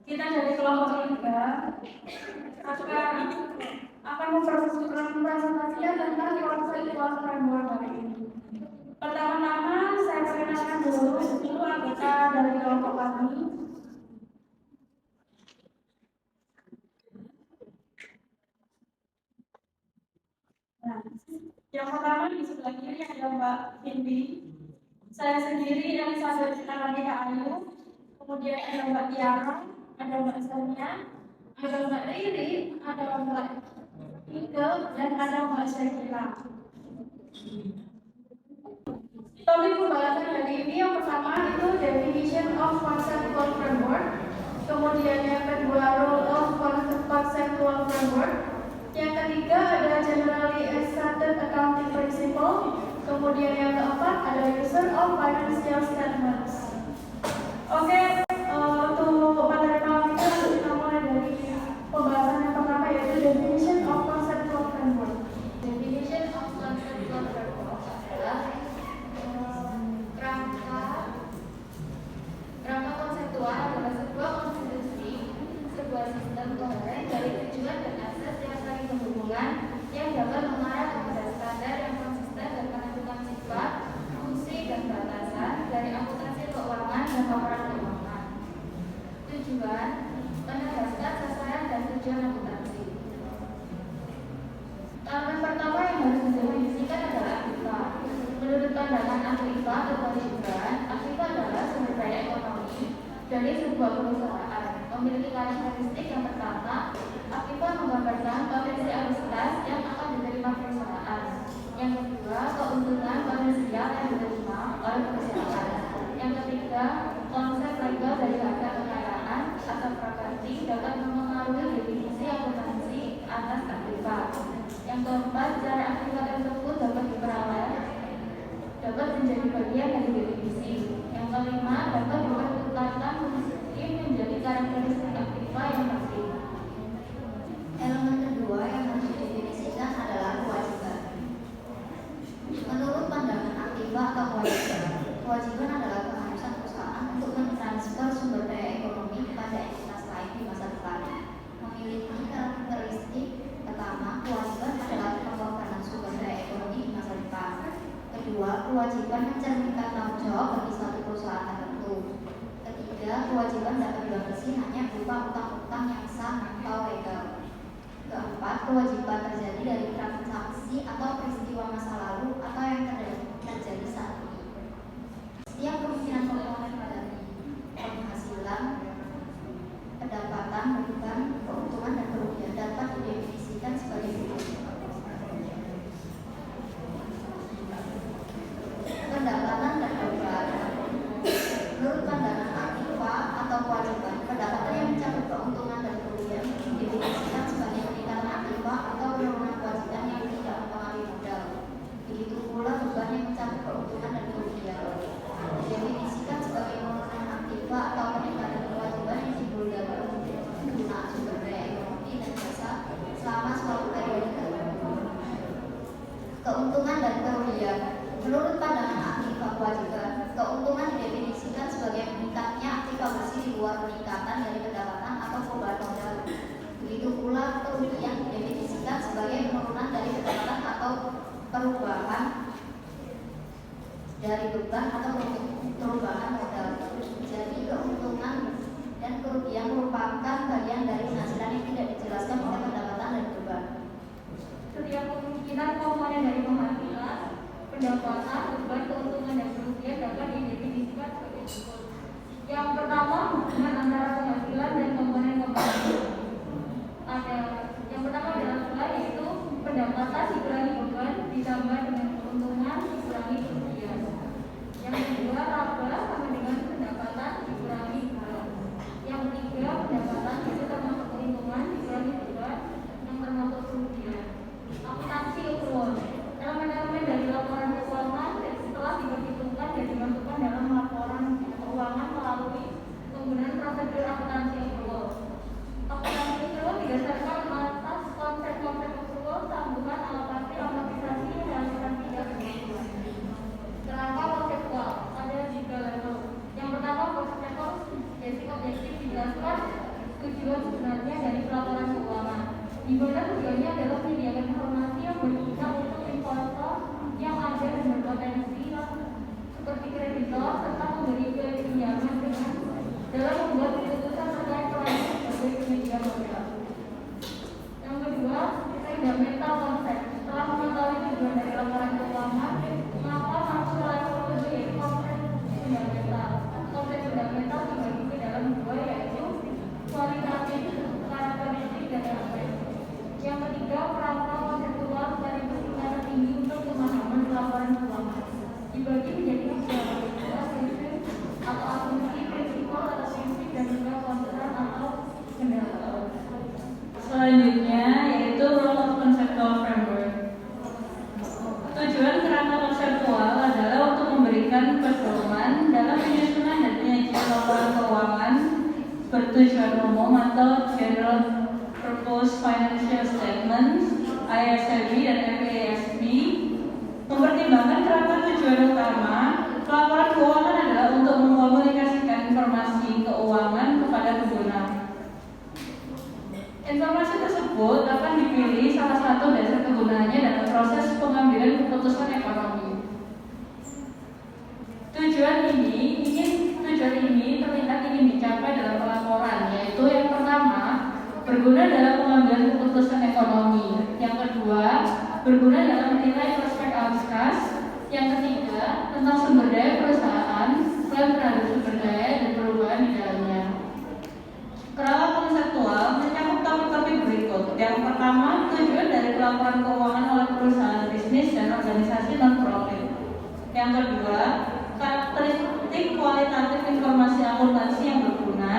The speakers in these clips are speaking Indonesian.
Kita dari kelompok 3 akan mempresentasikan tentang konseptual framework hari ini. Pertama-tama saya perkenalkan dulu anggota dari kelompok kami. Nah, yang pertama di sebelah kiri ada Mbak Cindy. Saya sendiri yang saya namanya Kak Ayu. Kemudian ada Mbak Tiara, ada Mbak Sonia, ada Mbak Riri, ada Mbak Ike, dan ada Mbak Syakira. Topik pembahasan hari ini yang pertama itu definition of conceptual framework, kemudian yang kedua role of conceptual framework, yang ketiga ada generally accepted accounting principle, kemudian yang keempat ada user of financial statements. Oke, untuk materi malam kita mulai dari pembahasan yang pertama yaitu definition of conceptual framework. Definition of conceptual framework adalah kerangka konseptual adalah sebuah konstitusi, sebuah sistem koheren dari tujuan dan asas yang saling berhubungan yang dapat mengarah kepada standar yang konsisten dan menentukan sifat, fungsi, dan batasan dari akuntansi keuangan dan laporan keuangan. Tujuan menegaskan sasaran dan tujuan akuntansi. Elemen pertama yang harus didefinisikan adalah aktiva. Menurut pandangan aktiva atau kewajiban, aktiva adalah sumber daya ekonomi dari sebuah perusahaan. Memiliki karakteristik yang pertama, aktiva menggambarkan potensialitas yang akan diterima perusahaan. Yang kedua, keuntungan potensial yang diterima oleh perusahaan. Yang ketiga, konsep legal dari harga kekayaan atau properti dapat mempengaruhi definisi akuntansi atas aktiva. Yang keempat, cara aktiva tersebut dapat diperoleh, dapat menjadi bagian dari definisi. Yang kelima, dapat dipertukarkan menjadi karakteristik aktiva yang penting. Elemen kedua yang harus didefinisikan adalah kewajiban. Menurut pandangan aktiva atau kewajiban adalah keharusan perusahaan untuk mentransfer sumber daya ekonomi kepada entitas lain di masa depan. Memiliki karakteristik pertama, kewajiban adalah pengorbanan sumber daya ekonomi di masa depan. Kedua, kewajiban mencerminkan tanggung jawab bagi suatu perusahaan tertentu. Ketiga, kewajiban dapat dibatasi hanya berupa utang-utang yang sah atau legal. Keempat, kewajiban terjadi dari transaksi atau peristiwa masa lalu atau yang terjadi saat ini. Setiap kemungkinan komponen pada penghasilan, pendapatan, beban, keuntungan, dan kerugian dapat didefinisikan sebagai berikut. Pendapatan dan beban. Menurut pandangan aktiva atau kewajiban, pendapatan yang mencakup keuntungan dan kerugian didefinisikan sebagai peningkatan aktiva atau penurunan kewajiban yang tidak mempengaruhi modal. Begitu pula beban yang mencakup keuntungan dan kerugian didefinisikan sebagai penurunan aktiva atau peningkatan kewajiban yang timbul dari penggunaan sumber daya ekonomi dan jasa selama suatu periode. Keuntungan dan kerugian. Menurut pandangan aktiva kewajiban, keuntungan didefinisikan sebagai meningkatnya aktiva bersih di luar peningkatan dari pendapatan atau perubahan modal. Begitu pula kerugian didefinisikan sebagai penurunan dari pendapatan atau perubahan dari beban atau perubahan modal. Jadi keuntungan dan kerugian merupakan bagian dari penghasilan yang tidak dijelaskan oleh pendapatan dan beban. Setiap kemungkinan komponen dari penghasilan, pendapatan, beban, keuntungan, dan kerugian dapat didefinisikan sebagai berikut. Yang pertama, hubungan antara penghasilan dan komponen-komponen. Yang pertama adalah nilai, yaitu pendapatan dikurangi beban ditambah dengan keuntungan dikurangi kerugian. Yang kedua, laba sama dengan pendapatan dikurangi hal. Yang ketiga, pendapatan itu termasuk keuntungan Selanjutnya yaitu role of conceptual framework. Tujuan kerangka konseptual adalah untuk memberikan pedoman dalam penyusunan dan penyajian laporan keuangan bertujuan umum atau General Purpose Financial Statements (ISFB) dan FASB. Mempertimbangkan kerangka tujuan utama, laporan keuangan adalah untuk mengkomunikasikan informasi keuangan kepada pengguna. Informasi tersebut dapat dipilih salah satu dasar kegunaannya dalam proses pengambilan keputusan ekonomi. Tujuan ini terlihat ingin dicapai dalam pelaporan, yaitu yang pertama, berguna dalam pengambilan keputusan ekonomi. Yang kedua, berguna dalam menilai prospek Alskas. Yang ketiga, tentang sumber daya perusahaan, klaim terhadap sumber daya dan perubahan di dalamnya. Kerangka konseptual mencakup topik-topik berikut. Yang pertama, tujuan dari pelaporan keuangan oleh perusahaan bisnis dan organisasi non-profit. Yang kedua, karakteristik kualitatif informasi akuntansi yang berguna.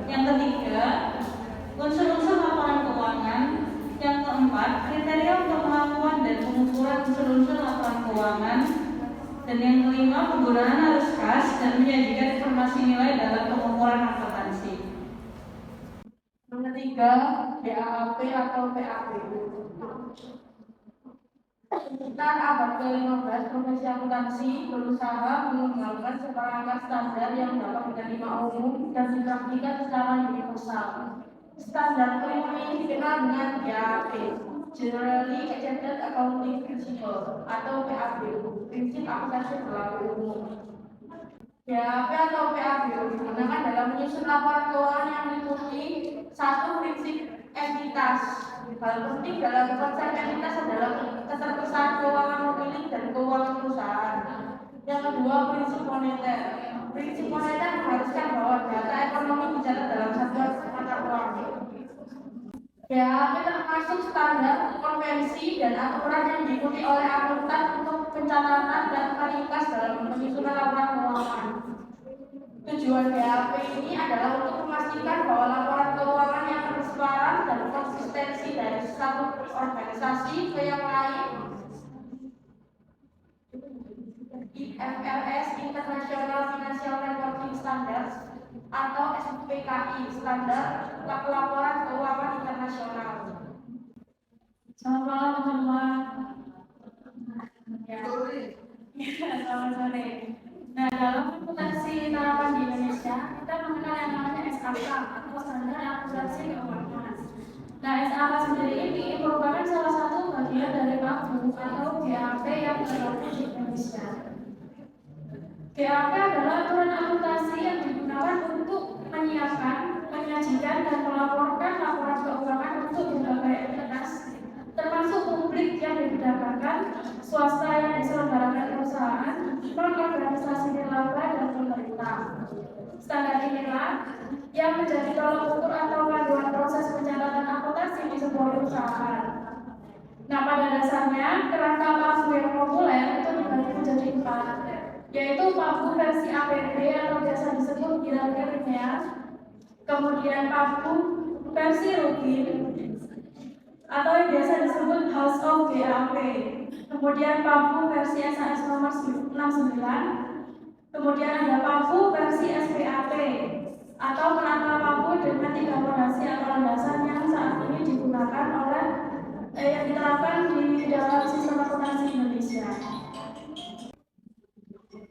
Yang ketiga, unsur-unsur laporan keuangan. Yang keempat, kriteria untuk pengakuan dan pengukuran unsur-unsur laporan keuangan. Dan yang kelima, penggunaan arus kas dan menyajikan informasi nilai dalam pengukuran akuntansi. Yang ketiga, BAP atau PAP. Sekitar abad ke-15, profesi akuntansi berusaha mengembangkan seperangkat standar yang dapat diterima umum dan dipraktikkan secara universal. Standar kelima ini dikenal dengan BAP, Generally Accepted Accounting Principle, atau PAP, prinsip akuntansi berlaku umum. BAP atau PAP digunakan dalam menyusun laporan keuangan yang meliputi satu, prinsip entitas. Hal penting dalam konsep entitas adalah keterpisahan keuangan pemilik dan keuangan perusahaan. Yang kedua, prinsip moneter. Prinsip moneter mengharuskan bahwa data ekonomi dicatat dalam satuan mata uang. BAP termasuk standar, konvensi, dan aturan yang diikuti oleh akuntan untuk pencatatan dan paritas dalam penyusunan laporan keuangan. Tujuan BAP ini adalah untuk memastikan bahwa laporan keuangan yang transparan dan konsistensi dari satu organisasi ke yang lain. IFRS International Financial Reporting Standards atau SPKI, Standar Laporan Keuangan Internasional. Selamat malam teman-teman. Selamat sore. Nah, dalam akuntansi terapan di Indonesia, kita mengenal yang namanya SAK atau Standar Akuntansi Keuangan. Nah, SAK sendiri ini merupakan salah satu bagian dari PABU atau GAP yang berlaku di Indonesia. GAP adalah aturan akuntansi yang digunakan untuk menyiapkan, menyajikan, dan melaporkan laporan keuangan untuk berbagai entitas, termasuk publik yang diperdagangkan, swasta yang diselenggarakan perusahaan, non-organisasi nirlaba, dan pemerintah. Standar inilah yang menjadi tolak ukur atau panduan proses pencatatan akuntansi di sebuah perusahaan. Nah, pada dasarnya kerangka PABU yang populer itu dibagi menjadi 4, yaitu PABU versi APB atau biasa disebut hierarki linear, kemudian PABU versi Rugin atau yang biasa disebut House of GAP, kemudian PABU versi SAS nomor 69, kemudian ada PABU versi SPAP atau kerangka PABU dengan 3 fondasi atau landasan yang saat ini digunakan oleh yang diterapkan di dalam sistem akuntansi Indonesia.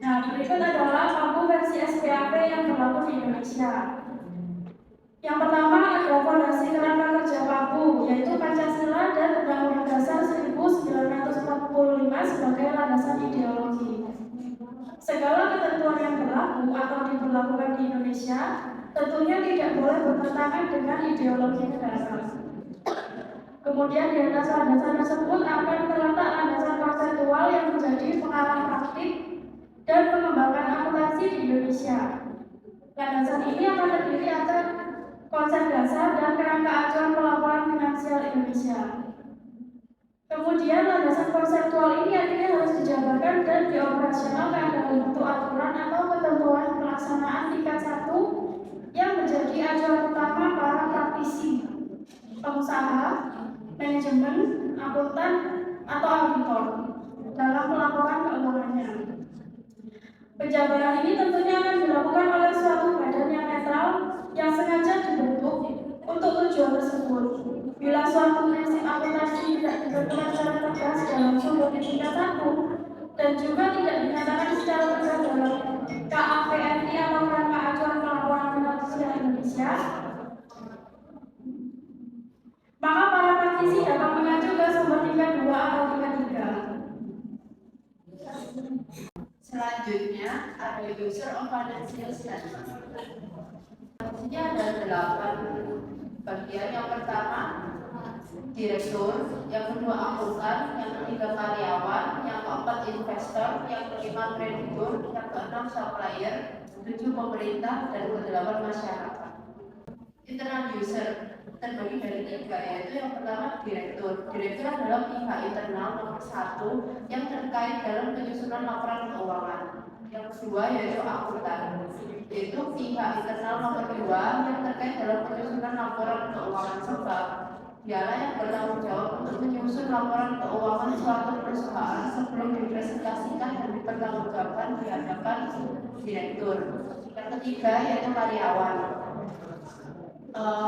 Nah, berikut adalah PABU versi SPAP yang berlaku di Indonesia. Yang pertama ada fondasi kerangka kerja PABU, yaitu Pancasila dan Undang-Undang Dasar 1945 sebagai landasan ideologi. Segala ketentuan yang berlaku atau diberlakukan di Indonesia tentunya tidak boleh bertentangan dengan ideologi negara. Kemudian di atas landasan tersebut akan terletak landasan konseptual yang menjadi pengarah praktik dan pengembangan akuntansi di Indonesia. Landasan ini akan terdiri atas konsep dasar dan kerangka acuan pelaporan finansial Indonesia. Kemudian landasan konseptual ini akhirnya harus dijabarkan dan dioperasionalkan dalam bentuk aturan atau ketentuan pelaksanaan tingkat 1 yang menjadi acuan utama para praktisi. pengusaha, manajemen, akuntan, atau auditor dalam pelaporan keuangannya. Penjabaran ini tentunya akan dilakukan oleh suatu badan yang netral yang sengaja dibentuk untuk tujuan tersebut. Bila suatu prinsip akuntansi tidak ditentukan secara tegas dalam sumber etika 1 dan juga tidak dinyatakan secara tegas dalam KAPNI atau Kerangka Acuan Pelaporan Finansial Indonesia, maka para praktisi dapat mengacu ke sumber tingkat 2 atau tingkat 3. Selanjutnya ada user of financial statement. Fungsinya ada 8 bagian. Yang pertama direktur, yang kedua akuntan, yang ketiga karyawan, yang keempat investor, yang kelima kreditur, yang keenam supplier, 7 pemerintah, dan ke-8 masyarakat. Internal user terbagi dari 3, yaitu yang pertama direktur. Direktur adalah pihak internal nomor 1 yang terkait dalam penyusunan laporan keuangan. Yang kedua yaitu akuntan, yaitu pihak internal nomor 2 yang terkait dalam penyusunan laporan keuangan, sebab dialah yang bertanggung jawab untuk menyusun laporan keuangan suatu perusahaan sebelum dipresentasikan dan dipertanggungjawabkan di hadapan direktur. Yang ketiga yaitu karyawan.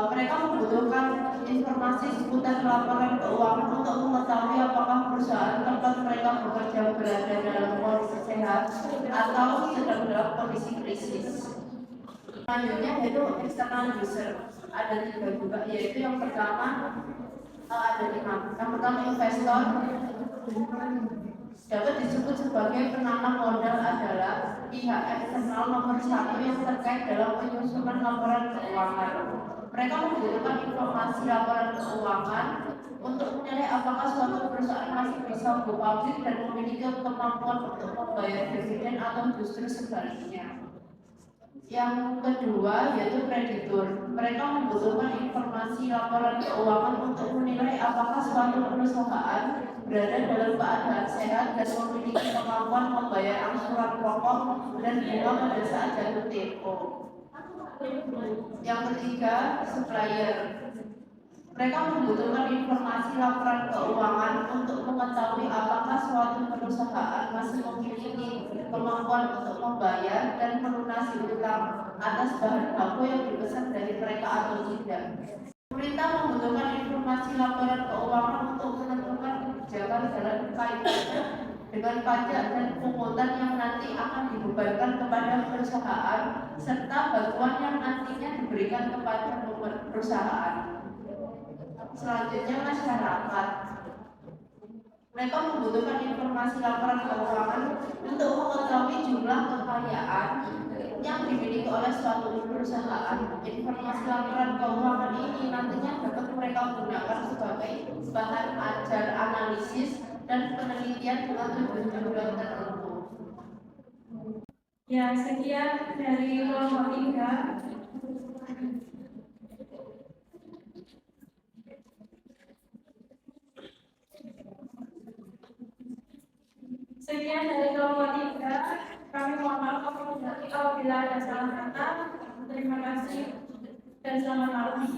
Mereka membutuhkan informasi seputar laporan keuangan untuk mengetahui apakah perusahaan tempat mereka bekerja berada dalam kondisi sehat atau sedang dalam kondisi krisis. Selanjutnya yaitu external user. Ada 3 juga, yaitu yang pertama ada 5. Yang pertama investor, dapat disebut sebagai penanam modal, adalah pihak eksternal nomor 1 yang terkait dalam penyusunan laporan keuangan. Mereka membutuhkan informasi laporan keuangan untuk menilai apakah suatu perusahaan masih bisa go public dan memiliki kemampuan untuk membayar dividen atau justru sebaliknya. Yang kedua yaitu kreditur. Mereka membutuhkan informasi laporan keuangan untuk menilai apakah suatu perusahaan berada dalam keadaan sehat dan memiliki kemampuan membayar angsuran pokok dan bunga pada saat jatuh tempo. Yang ketiga, supplier. Mereka membutuhkan informasi laporan keuangan untuk mengetahui apakah suatu perusahaan masih memiliki kemampuan untuk membayar dan melunasi utang atas bahan baku yang dipesan dari mereka atau tidak. Pemerintah membutuhkan informasi laporan keuangan untuk menentukan kebijakan dalam kaitannya dengan pajak dan pungutan yang nanti akan dibebankan kepada perusahaan serta bantuan yang nantinya diberikan kepada perusahaan. Selanjutnya masyarakat. Mereka membutuhkan informasi laporan keuangan untuk mengetahui jumlah kekayaan yang dimiliki oleh suatu perusahaan. Informasi laporan keuangan ini nantinya dapat mereka gunakan sebagai bahan ajar analisis dan penelitian dengan tujuan tertentu. Ya, sekian dari kelompok 3. Sekian dari kelompok 3. Kami mohon maaf apabila ada salah kata. Terima kasih dan selamat malam.